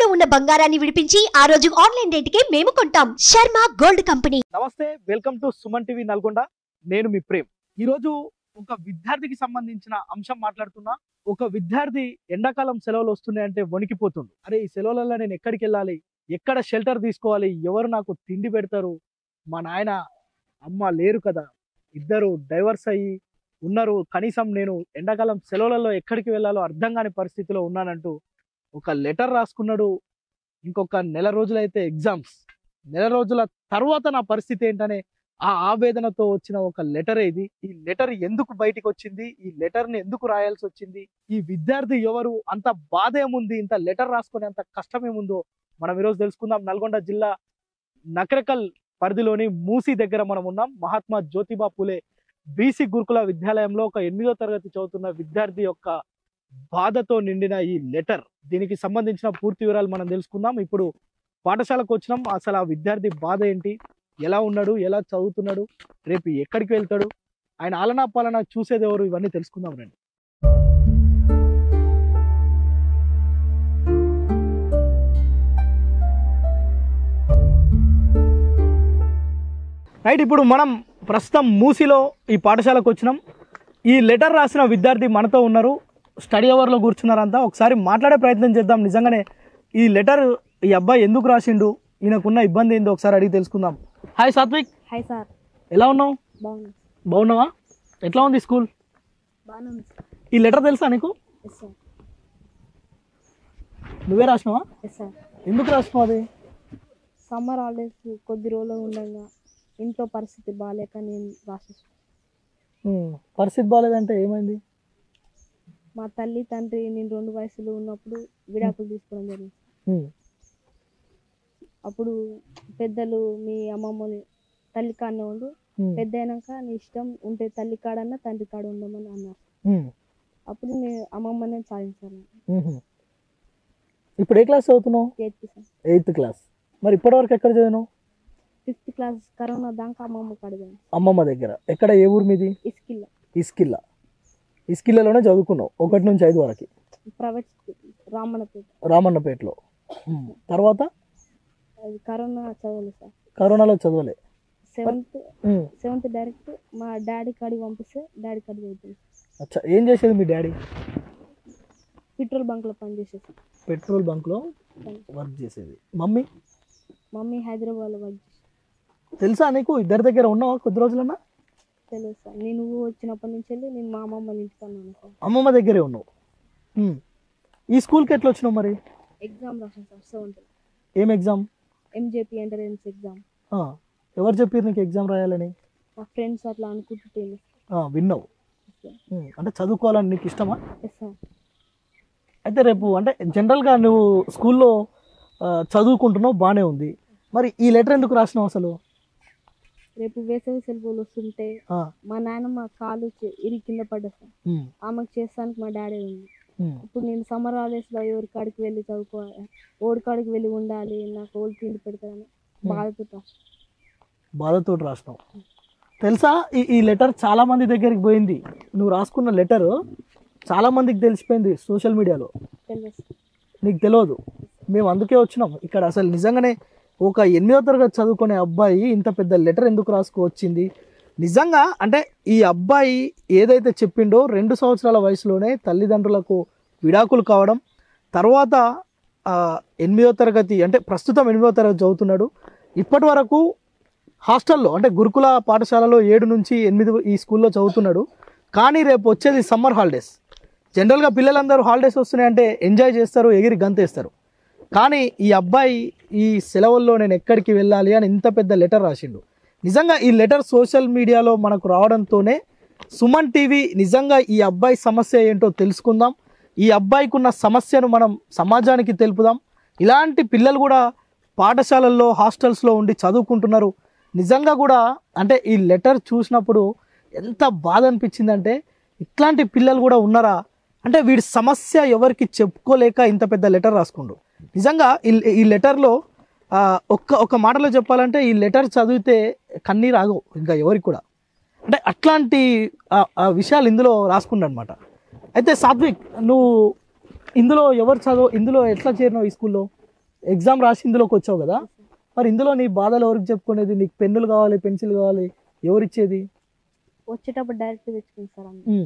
తాకట్టులో ఉన్న బంగారాన్ని విడిపించి ఆ రోజు ఆన్లైన్ రేటుకే మేము కొంటాం. Sharma gold company. నమస్తే, welcome to Suman TV Nalgonda. నేను మీ ప్రేమ్. ఈరోజు ఒక విద్యార్థికి సంబంధించిన అంశం మాట్లాడుతున్నా. ఒక విద్యార్థి ఎండాకాలం సెలవులు వస్తున్నాయంటే వణికిపోతుంది. అరే, ఈ సెలవులలో నేను ఎక్కడికి వెళ్ళాలి, ఎక్కడ షెల్టర్ తీసుకోవాలి, ఎవరు నాకు తిండి పెడతారు, మా నాయన అమ్మ లేరు కదా, ఇద్దరు డైవర్స్ అయ్యి ఉన్నారు, కనీసం నేను ఎండాకాలం సెలవులలో ఎక్కడికి వెళ్ళాలో అర్థం కాని పరిస్థితిలో ఉన్నానంటూ ఒక లెటర్ రాసుకున్నాడు. ఇంకొక నెల రోజులైతే ఎగ్జామ్స్, నెల రోజుల తర్వాత నా పరిస్థితి ఏంటనే ఆ ఆవేదనతో వచ్చిన ఒక లెటరే ఇది. ఈ లెటర్ ఎందుకు బయటికి వచ్చింది, ఈ లెటర్ని ఎందుకు రాయాల్సి వచ్చింది, ఈ విద్యార్థి ఎవరు, అంత బాధ ఏముంది, ఇంత లెటర్ రాసుకునే అంత కష్టం ఏముందో మనం ఈరోజు తెలుసుకుందాం. నల్గొండ జిల్లా నకరకల్ పరిధిలోని మూసి దగ్గర మనం ఉన్నాం. మహాత్మా జ్యోతిబా పూలే బీసీ గురుకుల విద్యాలయంలో ఒక 8వ తరగతి చదువుతున్న విద్యార్థి యొక్క బాధతో నిండిన ఈ లెటర్. దీనికి సంబంధించిన పూర్తి వివరాలు మనం తెలుసుకుందాం. ఇప్పుడు పాఠశాలకు వచ్చినాం. అసలు ఆ విద్యార్థి బాధ ఏంటి, ఎలా ఉన్నాడు, ఎలా చదువుతున్నాడు, రేపు ఎక్కడికి వెళ్తాడు, ఆయన ఆలనా పాలన చూసేది ఎవరు, ఇవన్నీ తెలుసుకుందాం రండి. రైట్, ఇప్పుడు మనం ప్రస్తుతం మూసిలో ఈ పాఠశాలకు వచ్చినాం. ఈ లెటర్ రాసిన విద్యార్థి మనతో ఉన్నారు. స్టడీ అవర్లో కూర్చున్నారంతా. ఒకసారి మాట్లాడే ప్రయత్నం చేద్దాం. నిజంగానే ఈ లెటర్ ఈ అబ్బాయి ఎందుకు రాసిండు, ఈయనకున్న ఇబ్బంది ఏందో ఒకసారి అడిగి తెలుసుకుందాం. హాయ్ సాత్విక్. Hi sir. ఎలా ఉన్నావు? బాగున్నావా? ఎట్లా ఉంది స్కూల్? ఈ లెటర్ తెలుసా నీకు? నువ్వే రాసినావా? ఎందుకు రాసినావు అది? సమ్మర్ హాలిడేస్ కొద్ది రోజులు ఉండగా ఇంట్లో పరిస్థితి బాగాలేక నేను రాసేసాను. పరిస్థితి బాగాలేదంటే ఏమైంది? మా తల్లి తండ్రి నేను 2 వయసులో ఉన్నప్పుడు విడాకులు తీసుకోవడం జరిగింది. అప్పుడు పెద్దలు మీ అమ్మమ్మ తల్లి కాడనే ఉండు, పెద్ద అయినాక నీ ఇష్టం ఉంటే తల్లి కాడన్నా తండ్రి కాడ ఉండమని అన్నారు. అప్పుడు నేను అమ్మమ్మనే సాధించాను. ఇప్పుడు ఏ క్లాస్ చదువుతున్నావు? 8th class. మరి ఇప్పటివరకు ఎక్కడ చదివినావు? 5th class. కరోనా దాకా అమ్మమ్మ కాడ. అమ్మమ్మ దగ్గర. ఎక్కడ, ఏ ఊరు మీది? ఇస్కిల్లా. ఇస్కిల్లాలోనే చదువుకున్నావు 1 నుంచి 5 వరకు? ప్రైవేట్ స్కూల్, రామన్నపేటలో. తర్వాత కరోనా చదవలేదు సార్. కరోనాలో చదవలే. 7th డైరెక్ట్ మా డాడీ కాడికి పంపిస్తే డాడీ కాడికి వెళ్తుంది. అచ్చా, ఏం చేసేది మీ డాడీ? పెట్రోల్ బంక్లో పనిచేసేది. పెట్రోల్ బంక్లో వర్క్ చేసేది. మమ్మీ హైదరాబాద్లో వర్క్ చేసేది. తెలుసా నీకు? ఇద్దరి దగ్గర ఉన్నావా కొద్ది రోజులన్నా? తెలుసు సార్. నేను వచ్చినప్పటి నుంచి వెళ్ళి నేను మా అమ్మమ్మ ఇంటికి అన్నాను సార్. అమ్మమ్మ దగ్గరే ఉన్నావు. ఈ స్కూల్కి ఎట్లా వచ్చినావు మరి? ఎగ్జామ్ రాసాను సార్ 7th. ఏం ఎగ్జామ్? MJP entrance exam. ఎవరు చెప్పారు నీకు ఎగ్జామ్ రాయాలని? మా ఫ్రెండ్స్ అట్లా అనుకుంటుంటే విన్నావు. అంటే చదువుకోవాలని నీకు ఇష్టమా? Yes sir. అయితే రేపు అంటే జనరల్గా నువ్వు స్కూల్లో చదువుకుంటున్నావు, బాగానే ఉంది. మరి ఈ లెటర్ ఎందుకు రాసినావు అసలు? రేపు వేసవి సెలవులు వస్తుంటే మా నాన్నమ్మ కాలు ఇరిగి కింద పడ్డా సార్. ఆమెకు చేస్తానికి మా డాడీ ఉంది. ఇప్పుడు నేను సమ్మర్ హాలిడేస్లో ఎవరి కాడికి వెళ్ళి చదువుకోవాలి, ఓడి కాడికి వెళ్ళి ఉండాలి, నాకు ఓడి తిండి పెడతారని బాధతో రాసినావు. తెలుసా, ఈ లెటర్ చాలా మంది దగ్గరికి పోయింది. నువ్వు రాసుకున్న లెటర్ చాలా మందికి తెలిసిపోయింది సోషల్ మీడియాలో. నీకు తెలియదు. మేము అందుకే వచ్చినాం ఇక్కడ. అసలు నిజంగానే ఒక 8వ తరగతి చదువుకునే అబ్బాయి ఇంత పెద్ద లెటర్ ఎందుకు రాసుకొచ్చింది? నిజంగా అంటే ఈ అబ్బాయి ఏదైతే చెప్పిండో 2 సంవత్సరాల వయసులోనే తల్లిదండ్రులకు విడాకులు కావడం, తర్వాత 8వ తరగతి అంటే ప్రస్తుతం 8వ తరగతి చదువుతున్నాడు. ఇప్పటి వరకు హాస్టల్లో అంటే గురుకుల పాఠశాలలో 7 నుంచి 8 ఈ స్కూల్లో చదువుతున్నాడు. కానీ రేపు వచ్చేది సమ్మర్ హాలిడేస్. జనరల్గా పిల్లలందరూ హాలిడేస్ వస్తున్నాయంటే ఎంజాయ్ చేస్తారు, ఎగిరి గంతేస్తారు. కానీ ఈ అబ్బాయి ఈ సెలవుల్లో నేను ఎక్కడికి వెళ్ళాలి అని ఇంత పెద్ద లెటర్ రాసిండు. నిజంగా ఈ లెటర్ సోషల్ మీడియాలో మనకు రావడంతోనే సుమన్ టీవీ నిజంగా ఈ అబ్బాయి సమస్య ఏంటో తెలుసుకుందాం. ఈ అబ్బాయికి ఉన్న సమస్యను మనం సమాజానికి తెలుపుదాం. ఇలాంటి పిల్లలు కూడా పాఠశాలల్లో హాస్టల్స్లో ఉండి చదువుకుంటున్నారు. నిజంగా కూడా అంటే ఈ లెటర్ చూసినప్పుడు ఎంత బాధ అనిపించిందంటే, ఇట్లాంటి పిల్లలు కూడా ఉన్నారా అంటే వీడి సమస్య ఎవరికి చెప్పుకోలేక ఇంత పెద్ద లెటర్ రాసుకుండు. నిజంగా ఈ లెటర్లో ఒక మాటలో చెప్పాలంటే ఈ లెటర్ చదివితే కన్నీరు ఆగవు ఇంకా ఎవరికి కూడా. అంటే అట్లాంటి విషయాలు ఇందులో రాసుకున్నాడు అనమాట. అయితే సాత్విక్, నువ్వు ఇందులో ఎవరు ఇందులో ఎట్లా చేరినావు ఈ స్కూల్లో? ఎగ్జామ్ రాసి ఇందులోకి వచ్చావు కదా, మరి ఇందులో నీ బాధలు ఎవరికి చెప్పుకునేది? నీకు పెన్నులు కావాలి, పెన్సిల్ కావాలి, ఎవరు ఇచ్చేది? వచ్చేటప్పుడు డైరెక్ట్ తెచ్చుకుంది సార్ అమ్మ.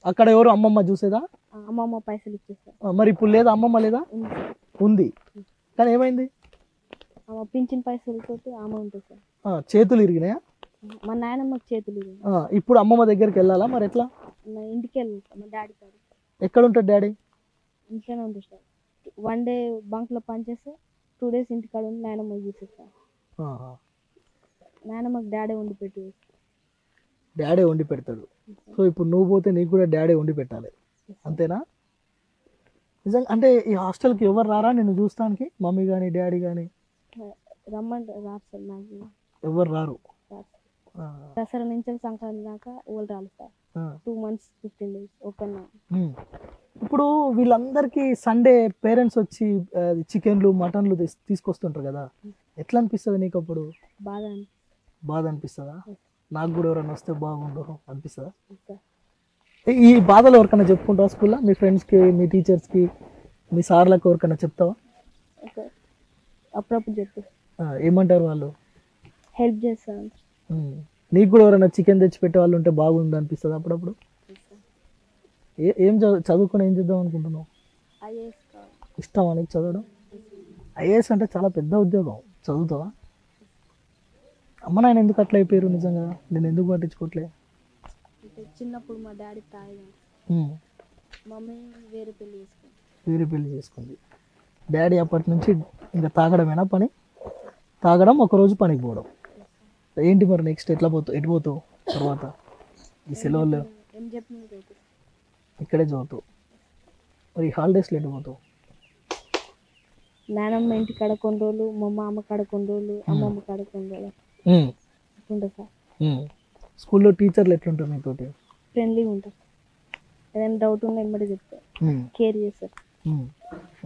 అక్కడ ఎవరు అమ్మమ్మ చూసేదా? అమ్మమ్మ పైసలు ఇచ్చేస్తారు. మరి ఇప్పుడు లేదా అమ్మమ్మ లేదా? ఉంది, కానీ ఏమైంది? అమ్మ పింఛన్ పైసలతోటి ఆమె ఉంటుంది సార్. చేతులు ఇరిగినాయా? మా నాయనమ్మకి చేతులు ఇరిగినాయి. ఇప్పుడు అమ్మమ్మ దగ్గరికి వెళ్ళాలా? మరి ఎట్లా? నా ఇంటికి వెళ్తాను మా డాడీ కాదు. ఎక్కడ ఉంటాడు డాడీ? ఇంట్లోనే ఉంటుంది సార్. 1 డే బంక్లో పనిచేస్తే 2 days ఇంటికాడ ఉండి నాయనమ్మకి చూసేస్తాను. నాయనమ్మకి డాడీ వండి పెట్టి. డాడీ వండి పెడతాడు. సో ఇప్పుడు నువ్వు పోతే నీకు కూడా డాడీ వండి పెట్టాలి, అంతేనా? నిజంగా అంటే ఈ హాస్టల్కి ఎవరు రారా నిన్ను చూస్తానికి? మమ్మీ కానీ డాడీ కానీ రమ్మంటే రారు సార్. నాకు ఎవరు రారు. దసరా నుంచి సంక్రాంతి దాకా వాళ్ళు రాలి సార్. 2 months 15 days ఒక్కన్నా. ఇప్పుడు వీళ్ళందరికీ సండే పేరెంట్స్ వచ్చి చికెన్లు మటన్లు తీసుకొస్తుంటారు కదా, ఎట్లా అనిపిస్తుంది నీకు అప్పుడు? బాధ అనిపిస్తుందా? నాకు కూడా ఎవరైనా వస్తే బాగుండు అనిపిస్తుందా? ఈ బాధలు ఎవరికైనా చెప్పుకుంటావా స్కూల్లో? మీ ఫ్రెండ్స్కి, మీ టీచర్స్కి, మీ సార్లకు ఎవరికైనా చెప్తావా? అప్పుడప్పుడు చెప్పి. ఏమంటారు వాళ్ళు? హెల్ప్ చేస్తాను. నీకు కూడా ఎవరైనా చికెన్ తెచ్చి పెట్టే వాళ్ళు ఉంటే బాగుంది అనిపిస్తుంది అప్పుడప్పుడు? ఏం చదువుకొని ఏం చేద్దాం అనుకుంటున్నావు? ఇష్టమా నీకు చదవడం? ఐఏఎస్ అంటే చాలా పెద్ద ఉద్యోగం, చదువుతావా? అమ్మ నాయన ఎందుకు అట్లా అయిపోయారు నిజంగా? నేను ఎందుకు పట్టించుకోవట్లే? చిన్నప్పుడు మా డాడీ తాగేదాన్ని, మమ్మీ వేరే పెళ్లి చేసుకుంది. డాడీ అప్పటి నుంచి ఇంకా తాగడమేనా పని? తాగడం, ఒకరోజు పనికి పోవడం. ఏంటి మరి నెక్స్ట్ ఎట్లా ఎటు పోతావు తర్వాత? ఈ సెలవుల్లో ఇక్కడే చదువుతావు, మరి హాలిడేస్లో ఎటు పోతావు? నానమ్మ ఇంటి కాడ కొన్ని రోజులు, మా మామ కాడ కొన్ని రోజులు, అమ్మమ్మ కాడ కొన్ని రోజులు ఉంటుంది సార్. స్కూల్లో టీచర్లు ఎట్లుంటారు మీతోటి? ఫ్రెండ్లీగా ఉంటారు. ఏదైనా డౌట్ ఉన్నా వెంబడి చెప్తారు, కేర్ చేస్తారు,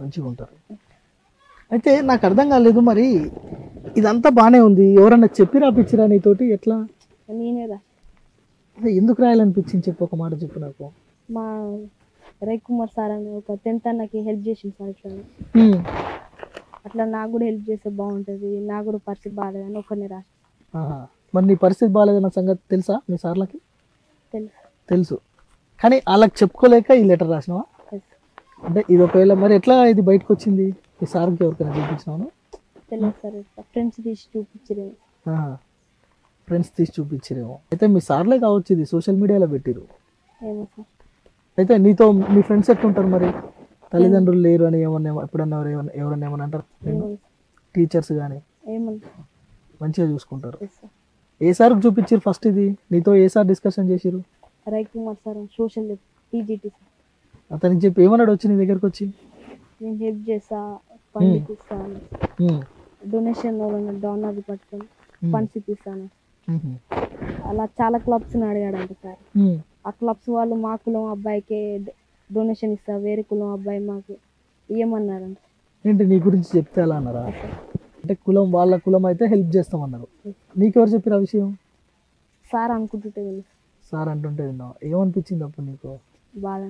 మంచిగా ఉంటారు. అయితే నాకు అర్థం కాలేదు, మరి ఇదంతా బాగానే ఉంది, ఎవరన్నా చెప్పి రాపిచ్చిరా నీతోటి? ఎట్లా? నేనే రా. ఎందుకు రాయాలనిపించింది చెప్పు, ఒక మాట చెప్పు నాకు. మా రవికుమార్ సార్ అని ఒక 10th అన్నకి హెల్ప్ చేసింది సార్. ఇట్లా అట్లా నాకు కూడా హెల్ప్ చేస్తే బాగుంటుంది, నాకు కూడా పరిస్థితి బాగాలేదని ఒక్కరిని రాసి. మరి నీ పరిస్థితి బాగాలేదన్న సంగతి తెలుసా మీ సార్లకి? తెలుసు, కానీ వాళ్ళకి చెప్పుకోలేక ఈ లెటర్ రాసినావా? అంటే ఇది ఒకవేళ మరి ఎట్లా ఇది బయటకు వచ్చింది? ఈ సార్కి ఎవరికైనా చూపించినావు? తెలియదు సార్, ఫ్రెండ్స్ తీసి చూపించరేమో. అయితే మీ సార్లే కావచ్చు ఇది సోషల్ మీడియాలో పెట్టిరు. ఏమో సార్. అయితే నీతో మీ ఫ్రెండ్స్ ఎట్లుంటారు మరి? తల్లిదండ్రులు లేరు అని ఏమన్నా ఎప్పుడన్నా ఎవరన్నా ఏమన్నా అంటారు? టీచర్స్ కానీ మంచిగా చూసుకుంటారు. ఏ సార్కి చూపించారు ఫస్ట్ ఇది? నీతో ఏ సార్ డిస్కషన్ చేసిరు? Ravikumar sir, social TGT sir. అతనికి చెప్పి ఏమన్నాడు వచ్చి నీ దగ్గరకు వచ్చి? నేను హెల్ప్ చేస్తా, ఫండ్స్ ఇస్తాను, డొనేషన్ డోనర్ పట్టుకొని ఫండ్స్ ఇప్పిస్తాను, అలా చాలా క్లబ్స్ అడిగాడంట సార్. ఆ క్లబ్స్ వాళ్ళు మా కులం అబ్బాయికే డొనేషన్ ఇస్తా, వేరే కులం అబ్బాయి మాకు ఇవ్వమన్నారంట. ఏంటి నీ గురించి చెప్తే అలా అన్నారా? అంటే కులం వాళ్ళ కులం అయితే హెల్ప్ చేస్తామన్నారు. నీకెవరు చెప్పారు ఆ విషయం? సార్ అనుకుంటుంటే విన్నా. సార్ అంటుంటే విన్నావు, ఏమనిపించింది అప్పుడు నీకు? బాధ.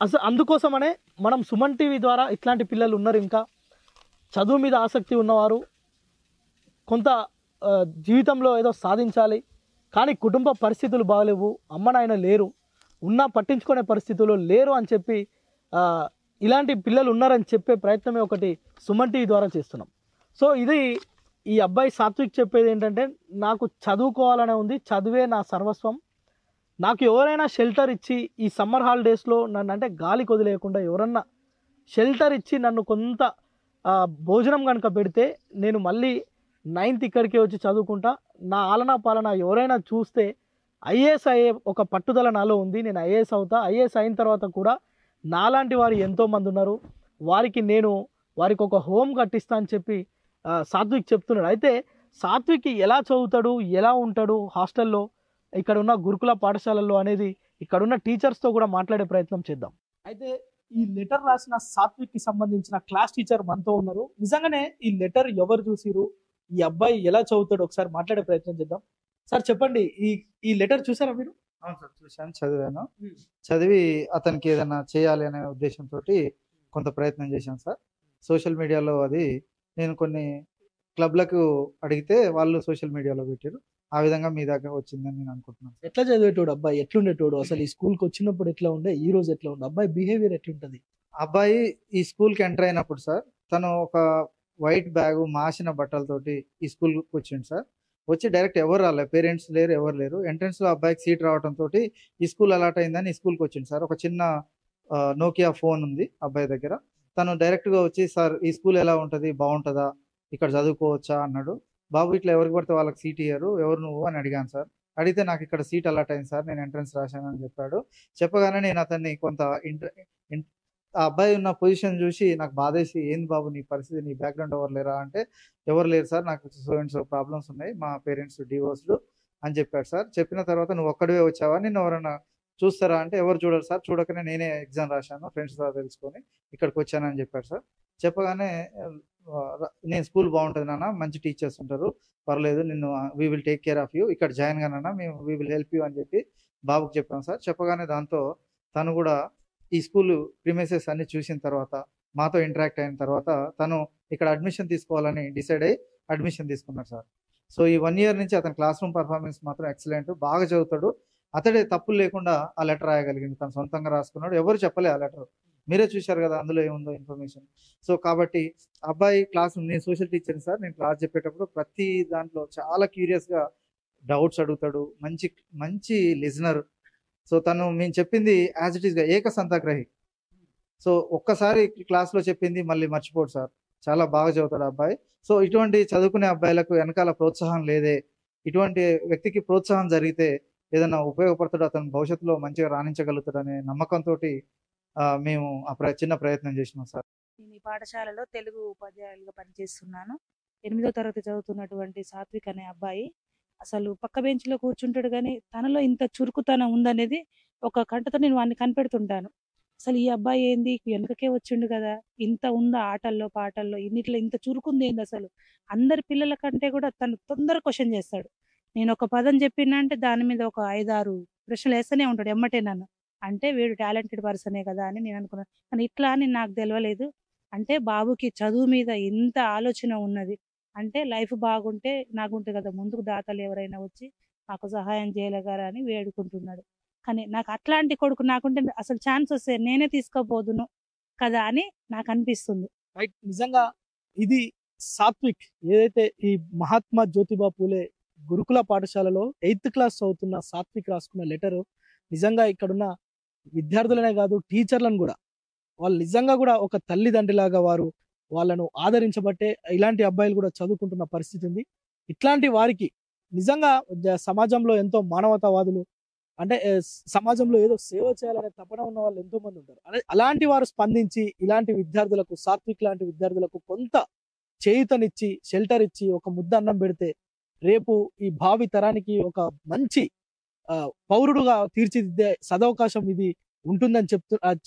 అసలు అందుకోసమనే మనం సుమన్ టీవీ ద్వారా ఇట్లాంటి పిల్లలు ఉన్నారు, ఇంకా చదువు మీద ఆసక్తి ఉన్నవారు, కొంత జీవితంలో ఏదో సాధించాలి కానీ కుటుంబ పరిస్థితులు బాగలేవు, అమ్మ నాయన లేరు, ఉన్నా పట్టించుకునే పరిస్థితులు లేరు అని చెప్పి ఇలాంటి పిల్లలు ఉన్నారని చెప్పే ప్రయత్నమే ఒకటి సుమన్ టీవీ ద్వారా చేస్తున్నాం. సో ఇది ఈ అబ్బాయి సాత్విక్ చెప్పేది ఏంటంటే, నాకు చదువుకోవాలనే ఉంది, చదువే నా సర్వస్వం, నాకు ఎవరైనా షెల్టర్ ఇచ్చి ఈ సమ్మర్ హాలిడేస్లో నన్ను అంటే గాలికి వదిలేయకుండా ఎవరన్నా షెల్టర్ ఇచ్చి నన్ను కొంత భోజనం కనుక పెడితే నేను మళ్ళీ 9th ఇక్కడికే వచ్చి చదువుకుంటా, నా ఆలనా పాలన ఎవరైనా చూస్తే ఐఏఎస్ అయ్యే ఒక పట్టుదల నాలో ఉంది, నేను ఐఏఎస్ అవుతా, ఐఏఎస్ అయిన తర్వాత కూడా నాలాంటి వారు ఎంతోమంది ఉన్నారు, వారికి ఒక హోమ్ కట్టిస్తా అని చెప్పి సాత్విక్ చెప్తున్నాడు. అయితే సాత్విక్ ఎలా చదువుతాడు, ఎలా ఉంటాడు హాస్టల్లో, ఇక్కడ ఉన్న గురుకుల పాఠశాలల్లో అనేది ఇక్కడున్న టీచర్స్తో కూడా మాట్లాడే ప్రయత్నం చేద్దాం. అయితే ఈ లెటర్ రాసిన సాత్విక్కి సంబంధించిన క్లాస్ టీచర్ మనతో ఉన్నారు. నిజంగానే ఈ లెటర్ ఎవరు చూసిరు, ఈ అబ్బాయి ఎలా చదువుతాడు ఒకసారి మాట్లాడే ప్రయత్నం చేద్దాం. సార్ చెప్పండి, ఈ లెటర్ చూసారా మీరు? అవును సార్, చూశాను, చదివాను. చదివి అతనికి ఏదైనా చేయాలి అనే ఉద్దేశంతో కొంత ప్రయత్నం చేశాను సార్. సోషల్ మీడియాలో అది నేను కొన్ని క్లబ్లకు అడిగితే వాళ్ళు సోషల్ మీడియాలో పెట్టారు. ఆ విధంగా మీ దగ్గర వచ్చిందని నేను అనుకుంటున్నాను. ఎట్లా చదివేటోడు అబ్బాయి, ఎట్లుండేటోడు అసలు? ఈ స్కూల్కి వచ్చినప్పుడు ఎట్లా ఉండే, ఈ రోజు ఎట్లా ఉండే అబ్బాయి బిహేవియర్ ఎట్లుంటది? అబ్బాయి ఈ స్కూల్కి ఎంటర్ అయినప్పుడు సార్, తను ఒక వైట్ బ్యాగ్ మాసిన బట్టలతోటి ఈ స్కూల్కి వచ్చిండు సార్. వచ్చి డైరెక్ట్ ఎవరు రాలేదు, పేరెంట్స్ లేరు, ఎవరు లేరు. ఎంట్రన్స్ లో అబ్బాయికి సీట్ రావడంతో ఈ స్కూల్ అలాట్ అయిందని ఈ స్కూల్కి వచ్చింది సార్. ఒక చిన్న నోకియా ఫోన్ ఉంది అబ్బాయి దగ్గర. తను డైరెక్ట్ గా వచ్చి, సార్ ఈ స్కూల్ ఎలా ఉంటది, బాగుంటుందా, ఇక్కడ చదువుకోవచ్చా అన్నాడు. బాబు ఇట్లా ఎవరికి పడితే వాళ్ళకి సీట్ ఇయ్యారు, ఎవరు నువ్వు అని అడిగాను సార్. అడిగితే నాకు ఇక్కడ సీట్ అలాట్ అయింది సార్, నేను ఎంట్రన్స్ రాశాను అని చెప్పాడు. చెప్పగానే నేను అతన్ని కొంత ఆ అబ్బాయి ఉన్న పొజిషన్ చూసి నాకు బాధేసి, ఏంది బాబు నీ పరిస్థితి, నీ బ్యాక్గ్రౌండ్ ఎవరు లేరా అంటే, ఎవరు లేరు సార్, నాకు సో అండ్ సో ప్రాబ్లమ్స్ ఉన్నాయి, మా పేరెంట్స్ డివోర్స్డ్ అని చెప్పాడు సార్. చెప్పిన తర్వాత నువ్వు ఒక్కడివే వచ్చావా, నిన్ను ఎవరైనా చూస్తారా అంటే, ఎవరు చూడరు సార్, చూడకనే నేనే ఎగ్జామ్ రాశాను, ఫ్రెండ్స్ ద్వారా తెలుసుకొని ఇక్కడికి వచ్చానని చెప్పాడు సార్. చెప్పగానే నేను స్కూల్ బాగుంటుంది నాన్న, మంచి టీచర్స్ ఉంటారు, పర్లేదు, నిన్ను we will take care of you, ఇక్కడ జాయిన్ గానన్నా మేము వీ విల్ హెల్ప్ యూ అని చెప్పి బాబుకి చెప్పాం సార్. చెప్పగానే దాంతో తను కూడా ఈ స్కూల్ ప్రిమైసెస్ అన్ని చూసిన తర్వాత, మాతో ఇంటరాక్ట్ అయిన తర్వాత తను ఇక్కడ అడ్మిషన్ తీసుకోవాలని డిసైడ్ అయ్యి అడ్మిషన్ తీసుకున్నాడు సార్. సో ఈ 1 year నుంచి అతని క్లాస్ రూమ్ పర్ఫార్మెన్స్ మాత్రం ఎక్సలెంట్, బాగా చదువుతాడు. అతడే తప్పులు లేకుండా ఆ లెటర్ రాయగలిగింది, తను సొంతంగా రాసుకున్నాడు, ఎవరు చెప్పలే ఆ లెటర్, మీరే చూశారు కదా అందులో ఏముందో ఇన్ఫర్మేషన్. సో కాబట్టి అబ్బాయి క్లాస్, నేను సోషల్ టీచర్ని సార్, నేను క్లాస్ చెప్పేటప్పుడు ప్రతి దాంట్లో చాలా క్యూరియస్గా డౌట్స్ అడుగుతాడు, మంచి మంచి లిజనర్. సో తను మేము చెప్పింది యాజ్ ఇట్ ఈస్గా ఏకసంతాగ్రహి. సో ఒక్కసారి క్లాస్లో చెప్పింది మళ్ళీ మర్చిపోడు సార్, చాలా బాగా చదువుతాడు అబ్బాయి. సో ఇటువంటి చదువుకునే అబ్బాయిలకు వెనకాల ప్రోత్సాహం లేదే, ఇటువంటి వ్యక్తికి ప్రోత్సాహం జరిగితే ఏదైనా ఉపయోగపడతాడు, అతను భవిష్యత్తులో మంచిగా రాణించగలుగుతాడు అనే నమ్మకంతో మేము చిన్న ప్రయత్నం చేసినాం సార్. నేను ఈ పాఠశాలలో తెలుగు ఉపాధ్యాయులుగా పనిచేస్తున్నాను. 8వ తరగతి చదువుతున్నటువంటి సాత్విక్ అనే అబ్బాయి అసలు పక్క బెంచ్లో కూర్చుంటాడు, కానీ తనలో ఇంత చురుకుతనం ఉందనేది ఒక కంటతో నేను వాడిని కనిపెడుతుంటాను. అసలు ఈ అబ్బాయి ఏంది, వెనకకే వచ్చిండు కదా, ఇంత ఉందా ఆటల్లో పాటల్లో, ఇన్నిట్లో ఇంత చురుకుంది ఏంది అసలు, అందరి పిల్లల కంటే కూడా తను తొందర క్వశ్చన్ చేస్తాడు. నేను ఒక పదం చెప్పినా అంటే దాని మీద ఒక 5-6 ప్రశ్నలు వేస్తూనే ఉంటాడు ఎమ్మటే నన్ను. అంటే వీడు టాలెంటెడ్ పర్సనే కదా అని నేను అనుకున్నాను, కానీ ఇట్లా అని నాకు తెలియలేదు. అంటే బాబుకి చదువు మీద ఎంత ఆలోచన ఉన్నది అంటే, లైఫ్ బాగుంటే నాకుంటుంది కదా, ముందుకు దాతలు ఎవరైనా వచ్చి నాకు సహాయం చేయలేగారా అని వేడుకుంటున్నాడు. కానీ నాకు అట్లాంటి కొడుకు నాకుంటే అసలు ఛాన్స్ వస్తే నేనే తీసుకోబోదును కదా అని నాకు అనిపిస్తుంది. రైట్, నిజంగా ఇది సాత్విక్ ఏదైతే ఈ మహాత్మా జ్యోతిబా పూలే గురుకుల పాఠశాలలో 8th క్లాస్ చదువుతున్న సాత్విక్ రాసుకున్న లెటరు నిజంగా ఇక్కడున్న విద్యార్థులనే కాదు, టీచర్లను కూడా, వాళ్ళు నిజంగా కూడా ఒక తల్లిదండ్రిలాగా వారు వాళ్ళను ఆదరించబట్టే ఇలాంటి అబ్బాయిలు కూడా చదువుకుంటున్న పరిస్థితి ఉంది. ఇట్లాంటి వారికి నిజంగా సమాజంలో ఎంతో మానవతావాదులు, అంటే సమాజంలో ఏదో సేవ చేయాలనే తపన ఉన్న వాళ్ళు ఎంతో మంది ఉంటారు. అలాంటి వారు స్పందించి ఇలాంటి విద్యార్థులకు, సాత్విక్ లాంటి విద్యార్థులకు కొంత చేయుతనిచ్చి, షెల్టర్ ఇచ్చి, ఒక ముద్ద అన్నం పెడితే రేపు ఈ భావి తరానికి ఒక మంచి పౌరుడుగా తీర్చిదిద్దే సదవకాశం ఇది ఉంటుందని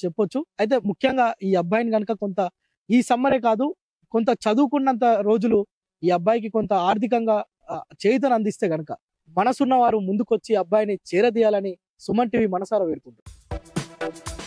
చెప్పొచ్చు. అయితే ముఖ్యంగా ఈ అబ్బాయిని కనుక కొంత ఈ సమ్మరే కాదు, కొంత చదువుకున్నంత రోజులు ఈ అబ్బాయికి కొంత ఆర్థికంగా చేయుతను అందిస్తే గనక మనసున్న వారు ముందుకొచ్చి అబ్బాయిని చేరదీయాలని సుమన్ టీవీ మనసారా వేడుకుంటారు.